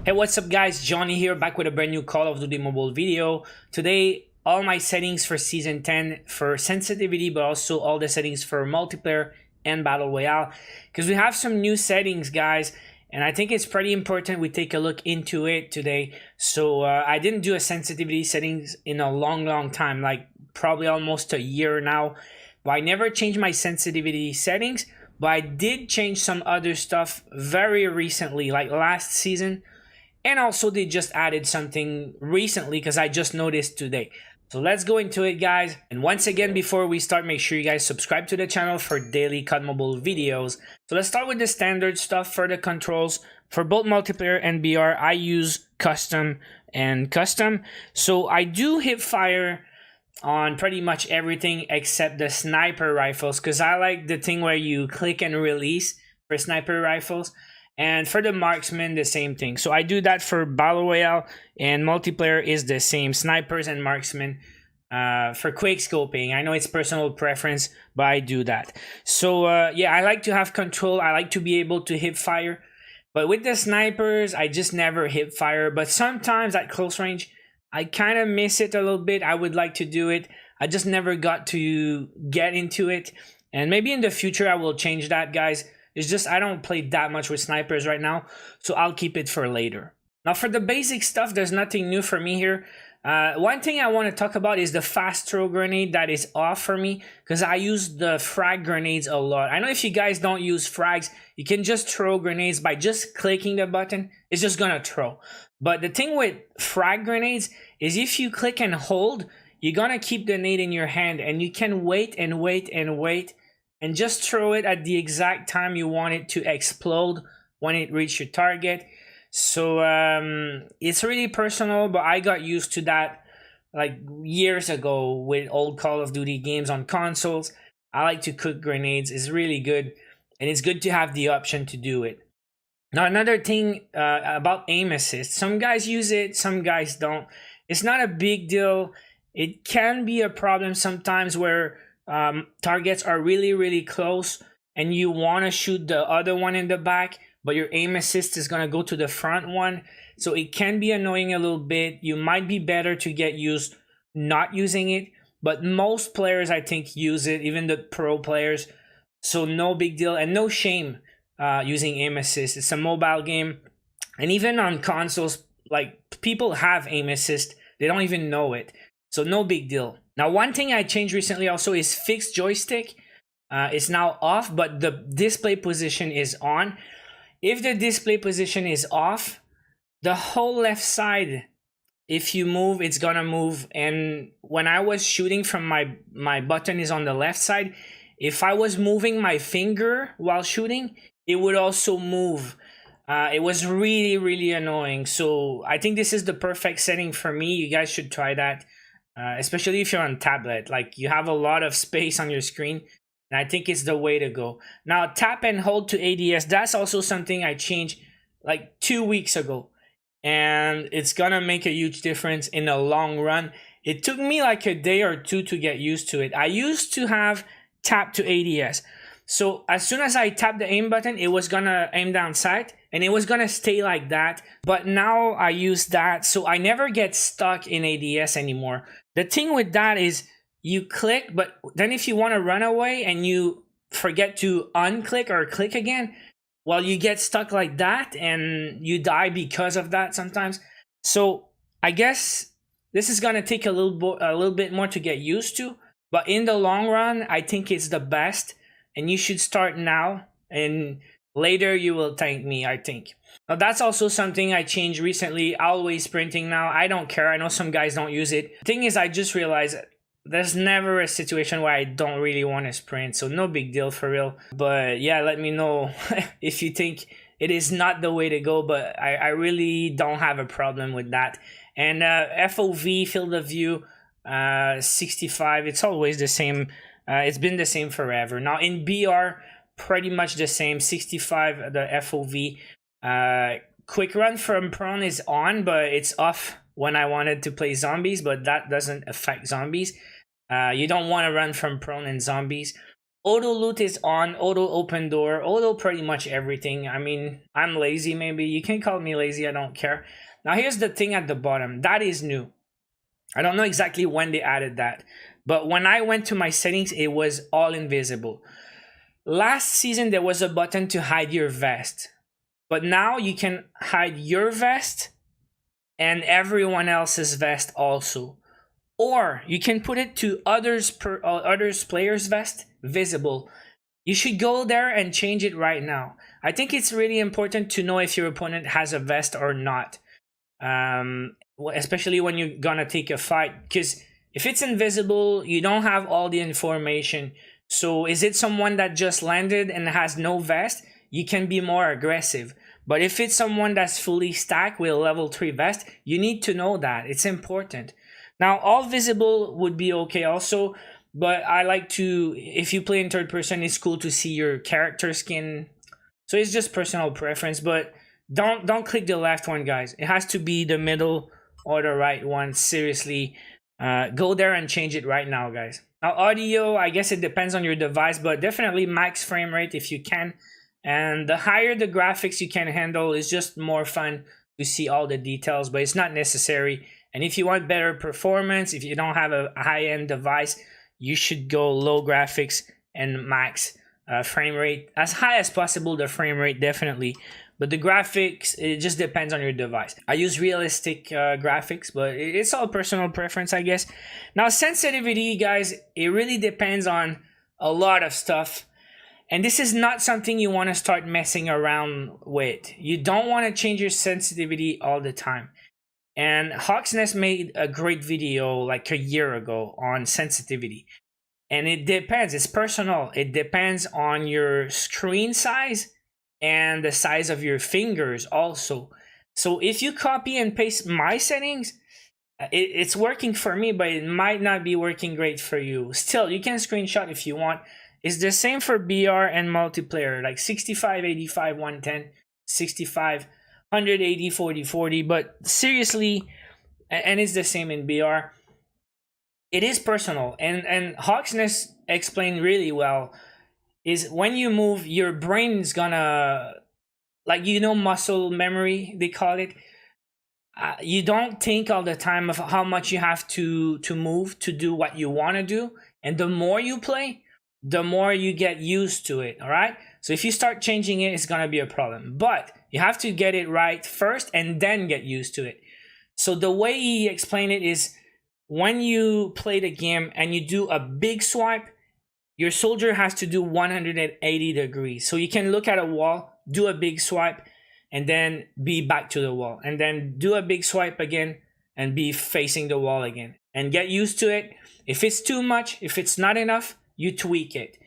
Hey, what's up guys, Johnny here, back with a brand new Call of Duty mobile video. Today, all my settings for Season 10 for sensitivity, but also all the settings for multiplayer and Battle Royale. Because we have some new settings, guys, and I think it's pretty important we take a look into it today. So I didn't do a sensitivity settings in a long time, like probably almost a year now. But I never changed my sensitivity settings, but I did change some other stuff very recently, like last season. And also they just added something recently because I just noticed today. So let's go into it, guys. And once again, before we start, make sure you guys subscribe to the channel for daily COD Mobile videos. So let's start with the standard stuff for the controls. For both multiplayer and BR, I use custom and custom. So I do hip fire on pretty much everything except the sniper rifles, because I like the thing where you click and release for sniper rifles. And for the marksman, the same thing. So I do that for Battle Royale, and multiplayer is the same, snipers and marksmen. For quick scoping, I know it's personal preference, but I do that. So yeah, I like to have control. I like to be able to hip fire. But with the snipers, I just never hip fire. But sometimes at close range, I kind of miss it a little bit. I would like to do it. I just never got to get into it. And maybe in the future, I will change that, guys. It's just I don't play that much with snipers right now, so I'll keep it for later. Now for the basic stuff, there's nothing new for me here. One thing I want to talk about is the fast throw grenade that is off for me, because I use the frag grenades a lot. I know if you guys don't use frags, you can just throw grenades by just clicking the button. It's just gonna throw. But the thing with frag grenades is if you click and hold, you're gonna keep the nade in your hand, and you can wait and wait and wait and just throw it at the exact time you want it to explode when it reaches your target. So it's really personal, but I got used to that like years ago with old Call of Duty games on consoles. I like to cook grenades. It's really good, and it's good to have the option to do it. Now another thing about aim assist, some guys use it, some guys don't. It's not a big deal. It can be a problem sometimes where targets are really close and you want to shoot the other one in the back, but your aim assist is going to go to the front one, so it can be annoying a little bit. You might be better to get used not using it, but most players I think use it, even the pro players, so no big deal and no shame using aim assist. It's a mobile game, and even on consoles, like, people have aim assist, they don't even know it, so no big deal. Now, one thing I changed recently also is fixed joystick. It's now off, but the display position is on. If the display position is off, the whole left side, if you move, it's gonna move. And when I was shooting from my button is on the left side, if I was moving my finger while shooting, it would also move. It was really annoying. So I think this is the perfect setting for me. You guys should try that. Especially if you're on tablet, like you have a lot of space on your screen, and I think it's the way to go. Now tap and hold to ADS, that's also something I changed like 2 weeks ago, and it's gonna make a huge difference in the long run. It took me like a day or two to get used to it. I used to have tap to ADS, so as soon as I tap the aim button, it was gonna aim down sight and it was gonna stay like that. But now I use that, so I never get stuck in ADS anymore. The thing with that is you click, but then if you want to run away and you forget to unclick or click again, well, you get stuck like that and you die because of that sometimes. So I guess this is gonna take a little bit more to get used to, but in the long run, I think it's the best, and you should start now, and later you will thank me, I think. Now that's also something I changed recently, always sprinting now. I don't care, I know some guys don't use it. The thing is, I just realized there's never a situation where I don't really want to sprint, so no big deal for real. But yeah, let me know if you think it is not the way to go, but I really don't have a problem with that. And FOV, field of view, 65, it's always the same. It's been the same forever. Now in BR, pretty much the same, 65 the FOV. Quick run from prone is on, but it's off when I wanted to play zombies, but that doesn't affect zombies. You don't want to run from prone and zombies. Auto loot is on, auto open door, auto pretty much everything. I mean, I'm lazy, maybe. You can call me lazy, I don't care. Now here's the thing at the bottom. That is new. I don't know exactly when they added that, but when I went to my settings, it was all invisible. Last season, there was a button to hide your vest, but now you can hide your vest and everyone else's vest also. Or you can put it to others players' vest visible. You should go there and change it right now. I think it's really important to know if your opponent has a vest or not, especially when you're gonna take a fight, because if it's invisible, you don't have all the information. So is it someone that just landed and has no vest? You can be more aggressive. But if it's someone that's fully stacked with a level 3 vest, you need to know that. It's important. Now, all visible would be okay also, but I like to, if you play in third person, it's cool to see your character skin. So it's just personal preference, but don't click the left one, guys. It has to be the middle or the right one. Seriously, go there and change it right now, guys. Now, audio, I guess it depends on your device, but definitely max frame rate if you can. And the higher the graphics you can handle is just more fun to see all the details, but it's not necessary. And if you want better performance, if you don't have a high-end device, you should go low graphics and max frame rate. As high as possible, the frame rate, definitely. But the graphics, it just depends on your device. I use realistic graphics, but it's all personal preference, I guess. Now, sensitivity, guys, it really depends on a lot of stuff. And this is not something you want to start messing around with. You don't want to change your sensitivity all the time. And Hawksnest made a great video like a year ago on sensitivity. And it depends, it's personal. It depends on your screen size and the size of your fingers also. So if you copy and paste my settings, it's working for me, but it might not be working great for you. Still, you can screenshot if you want. It's the same for BR and multiplayer, like 65, 85, 110, 65, 180, 40, 40. But seriously, and it's the same in BR. It is personal, and Hawksness explained really well. Is when you move, your brain is gonna, like, you know, muscle memory, they call it. You don't think all the time of how much you have to move to do what you want to do, and the more you play, the more you get used to it. All right, so if you start changing it, it's gonna be a problem, but you have to get it right first and then get used to it. So the way he explained it is, when you play the game and you do a big swipe, your soldier has to do 180 degrees. So you can look at a wall, do a big swipe, and then be back to the wall, and then do a big swipe again and be facing the wall again, and get used to it. If it's too much, if it's not enough, you tweak it.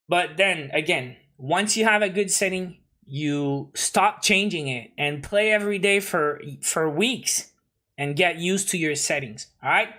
But then again, once you have a good setting, you stop changing it and play every day for weeks and get used to your settings. All right,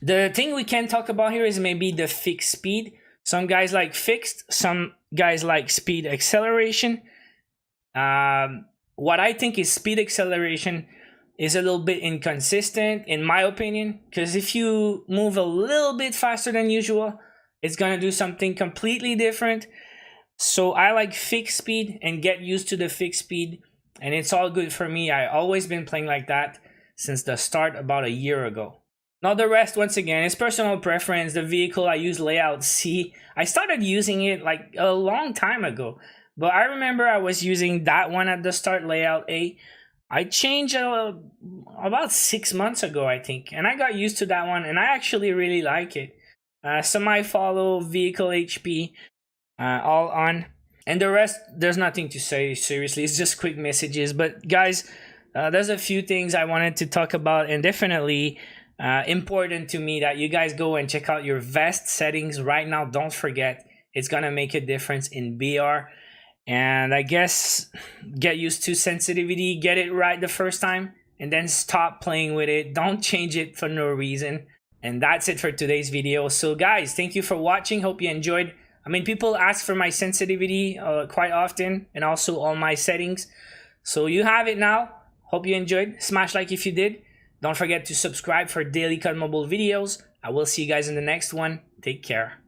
the thing we can talk about here is maybe the fixed speed. Some guys like fixed, some guys like speed acceleration. What I think is speed acceleration is a little bit inconsistent in my opinion, because if you move a little bit faster than usual, it's gonna do something completely different. So I like fixed speed and get used to the fixed speed, and it's all good for me. I always been playing like that since the start about a year ago. Now the rest, once again, is personal preference. The vehicle, I use layout C. I started using it like a long time ago, but I remember I was using that one at the start, layout A. I changed about 6 months ago, I think, and I got used to that one, and I actually really like it. Semi-follow, vehicle HP, all on. And the rest, there's nothing to say, seriously. It's just quick messages. But guys, there's a few things I wanted to talk about, and definitely important to me that you guys go and check out your vest settings right now. Don't forget, it's gonna make a difference in BR. And I guess get used to sensitivity, get it right the first time, and then stop playing with it. Don't change it for no reason. And that's it for today's video. So guys, thank you for watching. Hope you enjoyed. I mean, people ask for my sensitivity quite often, and also all my settings. So you have it now. Hope you enjoyed. Smash like if you did. Don't forget to subscribe for daily COD Mobile videos. I will see you guys in the next one. Take care.